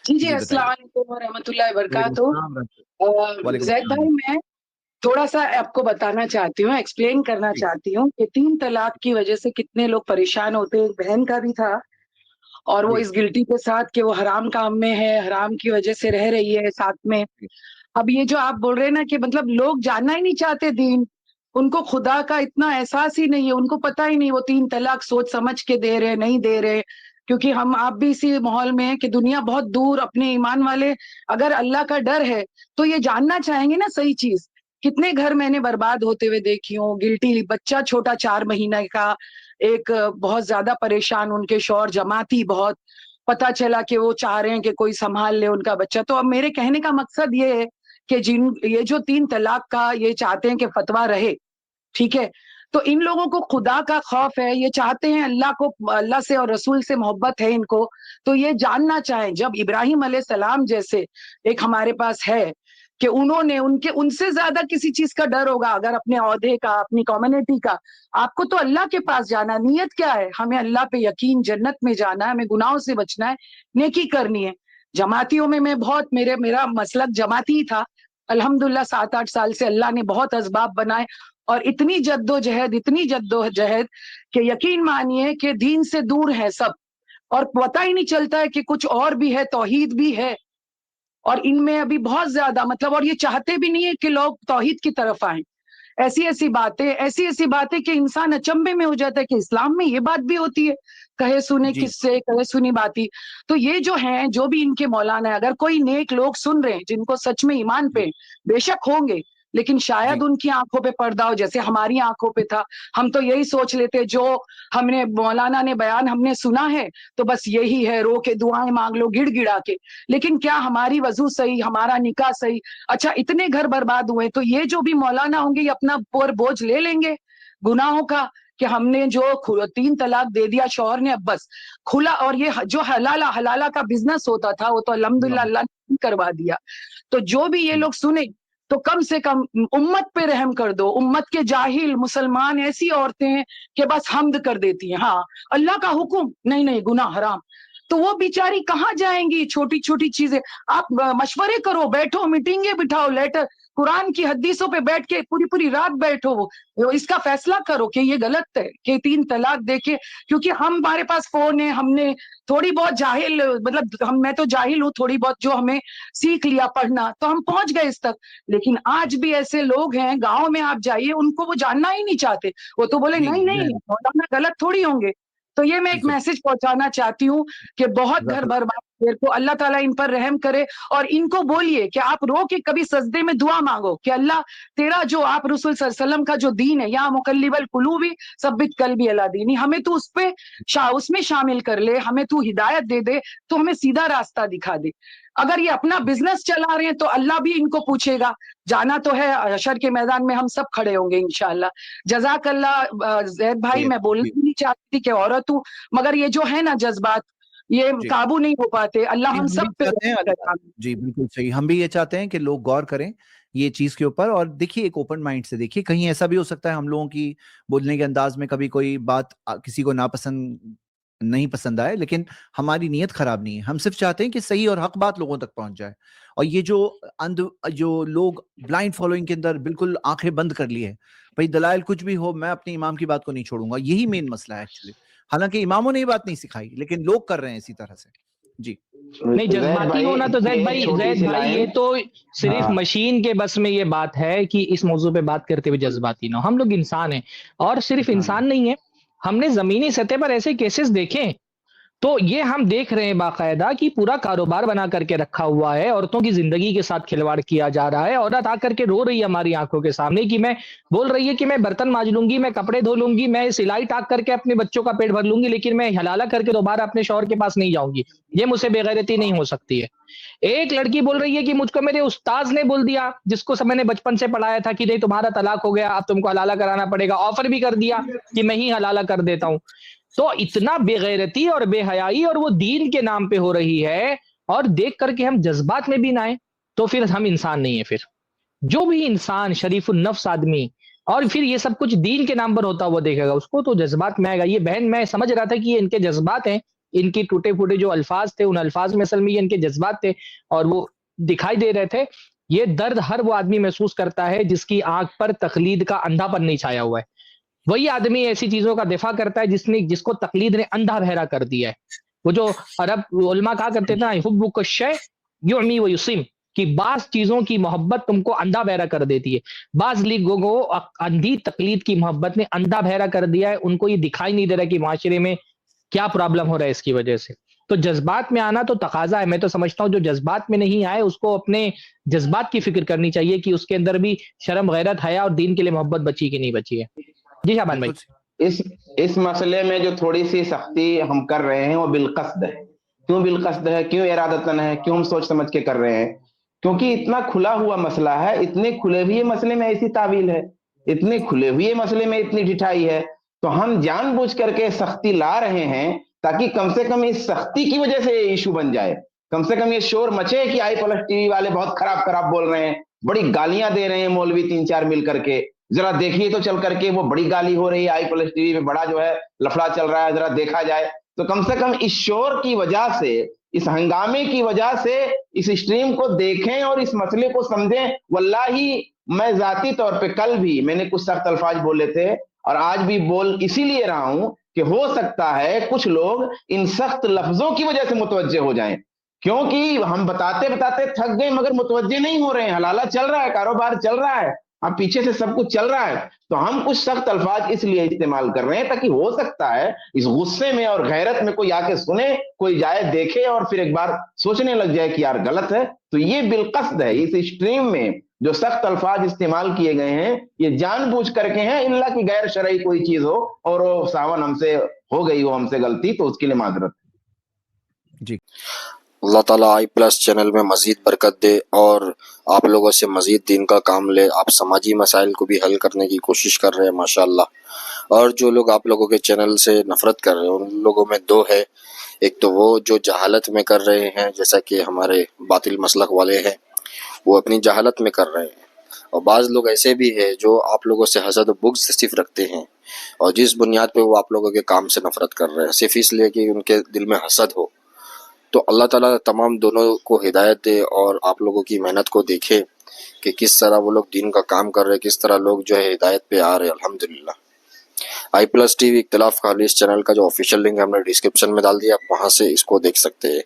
جی جی السلام بتائیے۔ علیکم ورحمۃ اللہ وعلیکم وبرکاتہ۔ السلام وعلیکم زید السلام۔ بھائی، میں تھوڑا سا آپ کو بتانا چاہتی ہوں، ایکسپلین کرنا جی چاہتی ہوں کہ 3 طلاق کی وجہ سے کتنے لوگ پریشان ہوتے ہیں۔ ایک بہن کا بھی تھا اور وہ جی اس گلٹی کے ساتھ کہ وہ حرام کام میں ہے، حرام کی وجہ سے رہ رہی ہے ساتھ میں۔ جی اب یہ جو آپ بول رہے ہیں نا کہ مطلب لوگ جاننا ہی نہیں چاہتے دین، ان کو خدا کا اتنا احساس ہی نہیں ہے، ان کو پتہ ہی نہیں وہ 3 طلاق سوچ سمجھ کے دے رہے نہیں دے رہے، کیونکہ ہم آپ بھی اسی ماحول میں ہیں کہ دنیا بہت دور، اپنے ایمان والے اگر اللہ کا ڈر ہے تو یہ جاننا چاہیں گے نا صحیح چیز۔ کتنے گھر میں نے برباد ہوتے ہوئے دیکھی ہوں، گلٹی بچہ چھوٹا 4 مہینے کا، ایک بہت زیادہ پریشان، ان کے شوہر جماعتی بہت، پتا چلا کہ وہ چاہ رہے ہیں کہ کوئی سنبھال لے ان کا بچہ۔ تو اب میرے کہنے کا مقصد یہ ہے کہ یہ جو 3 طلاق کا یہ چاہتے ہیں کہ فتویٰ رہے، ٹھیک ہے، تو ان لوگوں کو خدا کا خوف ہے، یہ چاہتے ہیں اللہ سے اور رسول سے محبت ہے ان کو، تو یہ جاننا چاہیں جب ابراہیم علیہ السلام جیسے ایک ہمارے پاس ہے کہ انہوں نے ان سے زیادہ کسی چیز کا ڈر ہوگا اگر اپنے عہدے کا، اپنی کمیونٹی کا۔ آپ کو تو اللہ کے پاس جانا ہے، نیت کیا ہے؟ ہمیں اللہ پہ یقین، جنت میں جانا ہے، ہمیں گناہوں سے بچنا ہے، نیکی کرنی ہے۔ جماعتیوں میں بہت میرا مسلک جماعتی ہی تھا، الحمدللہ 7-8 سال سے اللہ نے بہت اسباب بنائے اور اتنی جد و جہد کہ یقین مانیے کہ دین سے دور ہے سب، اور پتہ ہی نہیں چلتا ہے کہ کچھ اور بھی ہے، توحید بھی ہے، اور ان میں ابھی بہت زیادہ مطلب، اور یہ چاہتے بھی نہیں ہے کہ لوگ توحید کی طرف آئیں۔ ایسی ایسی باتیں کہ انسان اچنبے میں ہو جاتا ہے کہ اسلام میں یہ بات بھی ہوتی ہے، کہے سنے جی کس سے، کہے سنی باتی۔ تو یہ جو ہیں، جو بھی ان کے مولانا ہے، اگر کوئی نیک لوگ سن رہے ہیں جن کو سچ میں ایمان جی پہ، بے شک ہوں گے، لیکن شاید جی ان کی آنکھوں پہ پردہ ہو جیسے ہماری آنکھوں پہ تھا۔ ہم تو یہی سوچ لیتے جو ہم نے مولانا نے بیان ہم نے سنا ہے تو بس یہی ہے، رو کے دعائیں مانگ لو گڑ گڑا کے، لیکن کیا ہماری وضو صحیح، ہمارا نکاح صحیح؟ اچھا اتنے گھر برباد ہوئے، تو یہ جو بھی مولانا ہوں گے یہ اپنا پور بوجھ لے لیں گے گناہوں کا کہ ہم نے جو 3 طلاق دے دیا شوہر نے، اب بس کھلا، اور یہ جو حلالہ کا بزنس ہوتا تھا وہ تو الحمدللہ اللہ۔ اللہ نے کروا دیا۔ تو جو بھی یہ لوگ سنیں تو کم سے کم امت پہ رحم کر دو۔ امت کے جاہل مسلمان ایسی عورتیں ہیں کہ بس حمد کر دیتی ہیں، ہاں اللہ کا حکم نہیں گناہ حرام، تو وہ بیچاری کہاں جائیں گی؟ چھوٹی چھوٹی چیزیں آپ مشورے کرو، بیٹھو، میٹنگیں بٹھاؤ، لیٹر قرآن کی حدیثوں پہ بیٹھ کے پوری رات بیٹھو، اس کا فیصلہ کرو کہ یہ غلط ہے کہ 3 طلاق دے کے، کیونکہ ہمارے پاس فون ہے، ہم نے تھوڑی بہت جاہل، مطلب میں تو جاہل ہوں، تھوڑی بہت جو ہمیں سیکھ لیا پڑھنا تو ہم پہنچ گئے اس تک، لیکن آج بھی ایسے لوگ ہیں گاؤں میں، آپ جائیے ان کو وہ جاننا ہی نہیں چاہتے، وہ تو بولے جی نہیں مولانا غلط تھوڑی ہوں گے۔ تو یہ میں ایک بالکل۔ میسج پہنچانا چاہتی ہوں کہ بہت جزاک گھر اللہ۔ برباد، کو اللہ تعالیٰ ان پر رحم کرے، اور ان کو بولیے کہ آپ رو کے کبھی سجدے میں دعا مانگو کہ اللہ تیرا جو آپ رسول صلی اللہ علیہ وسلم کا جو دین ہے، یا مقلب القلوب ثبت قلبی علی دینی، ہمیں تو اس میں شامل کر لے، ہمیں تو ہدایت دے دے، تو ہمیں سیدھا راستہ دکھا دے۔ اگر یہ اپنا بزنس چلا رہے ہیں تو اللہ بھی ان کو پوچھے گا، جانا تو ہے حشر کے میدان میں، ہم سب کھڑے ہوں گے انشاءاللہ۔ جزاک اللہ زید بھائی، میں جی بولنا نہیں چاہتی تھی کہ عورت ہوں، مگر یہ جو ہے نا جذبات، یہ جی قابو نہیں ہو پاتے، اللہ جی ہم ہم بھی سب پہ چاہتے ہیں رحم کرے۔ جی بالکل صحیح، ہم بھی یہ چاہتے ہیں کہ لوگ غور کریں یہ چیز کے اوپر، اور دیکھیے ایک اوپن مائنڈ سے دیکھیے، کہیں ایسا بھی ہو سکتا ہے ہم لوگوں کی بولنے کے انداز میں کبھی کوئی بات کسی کو نہیں پسند آئے، لیکن ہماری نیت خراب نہیں ہے، ہم صرف چاہتے ہیں کہ صحیح اور حق بات لوگوں تک پہنچ جائے۔ اور یہ جو لوگ بلائنڈ فالوئنگ کے اندر بالکل آنکھیں بند کر لی ہے، بھائی دلائل کچھ بھی ہو میں اپنے امام کی بات کو نہیں چھوڑوں گا، یہی مین مسئلہ ہے ایکچولی، حالانکہ اماموں نے یہ بات نہیں سکھائی لیکن لوگ کر رہے ہیں اسی طرح سے۔ جی نہیں جذباتی ہونا تو زید بھائی یہ تو صرف مشین کے بس میں یہ بات ہے کہ اس موضوع پہ بات کرتے ہوئے جذباتی نہ ہو، ہم لوگ انسان ہیں، اور صرف انسان نہیں ہے، ہم نے زمینی سطح پر ایسے کیسز دیکھے ہیں، تو یہ ہم دیکھ رہے ہیں باقاعدہ کہ پورا کاروبار بنا کر کے رکھا ہوا ہے، عورتوں کی زندگی کے ساتھ کھلواڑ کیا جا رہا ہے، عورت آ کر کے رو رہی ہے ہماری آنکھوں کے سامنے کہ میں بول رہی ہے کہ میں برتن مانج لوں گی، میں کپڑے دھو لوں گی، میں سلائی ٹاک کر کے اپنے بچوں کا پیٹ بھر لوں گی، لیکن میں حلالہ کر کے دوبارہ اپنے شوہر کے پاس نہیں جاؤں گی، یہ مجھ سے بے غیرتی نہیں ہو سکتی ہے۔ ایک لڑکی بول رہی ہے کہ مجھ کو میرے استاذ نے بول دیا، جس کو میں نے بچپن سے پڑھایا تھا، کہ نہیں تمہارا طلاق ہو گیا، اب تم کو حلالہ کرانا پڑے گا، آفر بھی کر دیا کہ میں ہی حلالہ کر دیتا ہوں۔ تو اتنا بے غیرتی اور بے حیائی، اور وہ دین کے نام پہ ہو رہی ہے، اور دیکھ کر کے ہم جذبات میں بھی نہ آئیں تو پھر ہم انسان نہیں ہیں۔ پھر جو بھی انسان شریف النفس آدمی، اور پھر یہ سب کچھ دین کے نام پر ہوتا ہوا دیکھے گا، اس کو تو جذبات میں آئے گا۔ یہ بہن، میں سمجھ رہا تھا کہ یہ ان کے جذبات ہیں، ان کی ٹوٹے پھوٹے جو الفاظ تھے، ان الفاظ میں اصل میں یہ ان کے جذبات تھے اور وہ دکھائی دے رہے تھے. یہ درد ہر وہ آدمی محسوس کرتا ہے جس کی آنکھ پر تقلید کا اندھا پن نہیں چھایا ہوا ہے. وہی آدمی ایسی چیزوں کا دفاع کرتا ہے جس کو تقلید نے اندھا بہرا کر دیا ہے. وہ جو عرب علماء کہا کرتے تھے نا حبک الشیء یعمی و یصم، کہ بعض چیزوں کی محبت تم کو اندھا بہرا کر دیتی ہے. بعض لوگوں کو اندھی تقلید کی محبت نے اندھا بہرا کر دیا ہے. ان کو یہ دکھائی نہیں دے رہا کہ معاشرے میں کیا پرابلم ہو رہا ہے اس کی وجہ سے. تو جذبات میں آنا تو تقاضا ہے. میں تو سمجھتا ہوں جو جذبات میں نہیں آئے اس کو اپنے جذبات کی فکر کرنی چاہیے کہ اس کے اندر بھی شرم، غیرت، حیا اور دین کے لیے محبت بچی کہ نہیں بچی ہے. جی شعبان بھائی. اس مسئلے میں جو تھوڑی سی سختی ہم کر رہے ہیں وہ بالقصد ہے. کیوں بالقصد ہے؟ کیوں ارادتاً ہے؟ کیوں ہم سوچ سمجھ کے کر رہے ہیں؟ کیونکہ اتنا کھلا ہوا مسئلہ ہے، اتنے کھلے ہوئے مسئلے میں ایسی تعویل ہے، اتنے کھلے ہوئے مسئلے میں اتنی ڈٹھائی ہے، تو ہم جان بوجھ کر کے سختی لا رہے ہیں تاکہ کم سے کم اس سختی کی وجہ سے یہ ایشو بن جائے. کم سے کم یہ شور مچے کہ آئی پلس ٹی وی والے بہت خراب بول رہے ہیں، بڑی گالیاں دے رہے ہیں مولوی 3-4 مل کر کے. ذرا دیکھیے تو چل کر کے وہ بڑی گالی ہو رہی ہے آئی پلس ٹی وی میں، بڑا جو ہے لفڑا چل رہا ہے، ذرا دیکھا جائے. تو کم سے کم اس شور کی وجہ سے، اس ہنگامے کی وجہ سے اس اسٹریم کو دیکھیں اور اس مسئلے کو سمجھیں. واللہ میں ذاتی طور پہ کل بھی میں نے کچھ سخت الفاظ بولے تھے اور آج بھی بول اسی لیے رہا ہوں کہ ہو سکتا ہے کچھ لوگ ان سخت لفظوں کی وجہ سے متوجہ ہو جائیں، کیونکہ ہم بتاتے تھک گئے مگر متوجہ نہیں ہو رہے ہیں. حلالہ چل رہا ہے، کاروبار چل رہا ہے، اب پیچھے سے سب کچھ چل رہا ہے، تو ہم کچھ سخت الفاظ اس لیے استعمال کر رہے ہیں تاکہ ہو سکتا ہے اس غصے میں اور غیرت میں کوئی آ کے سنے، کوئی جائے دیکھے اور پھر ایک بار سوچنے لگ جائے کہ یار غلط ہے. تو یہ بالقصد ہے. اس اسٹریم میں جو سخت الفاظ استعمال کیے گئے ہیں یہ جان بوجھ کر کے ہیں، اللہ کی غیر شرعی کوئی چیز ہو اور وہ ساون ہم سے ہو گئی ہو، ہم سے غلطی، تو اس کے لیے معذرت. جی اللہ تعالیٰ آئی پلس چینل میں مزید برکت دے اور آپ لوگوں سے مزید دین کا کام لے. آپ سماجی مسائل کو بھی حل کرنے کی کوشش کر رہے ہیں ماشاءاللہ. اور جو لوگ آپ لوگوں کے چینل سے نفرت کر رہے ہیں ان لوگوں میں دو ہے. ایک تو وہ جو جہالت میں کر رہے ہیں، جیسا کہ ہمارے باطل مسلک والے ہیں وہ اپنی جہالت میں کر رہے ہیں، اور بعض لوگ ایسے بھی ہیں جو آپ لوگوں سے حسد و بغض صرف رکھتے ہیں اور جس بنیاد پہ وہ آپ لوگوں کے کام سے نفرت کر رہے ہیں صرف اس لیے کہ ان کے دل میں حسد ہو. تو اللہ تعالیٰ تمام دونوں کو ہدایت دے اور آپ لوگوں کی محنت کو دیکھے کہ کس طرح وہ لوگ دین کا کام کر رہے ہیں، کس طرح لوگ جو ہے ہدایت پہ آ رہے ہیں. الحمدللہ. آئی پلس ٹی وی اختلاف خالی اس چینل کا جو آفیشیل لنک ہم نے ڈسکرپشن میں ڈال دیا، آپ وہاں سے اس کو دیکھ سکتے ہیں.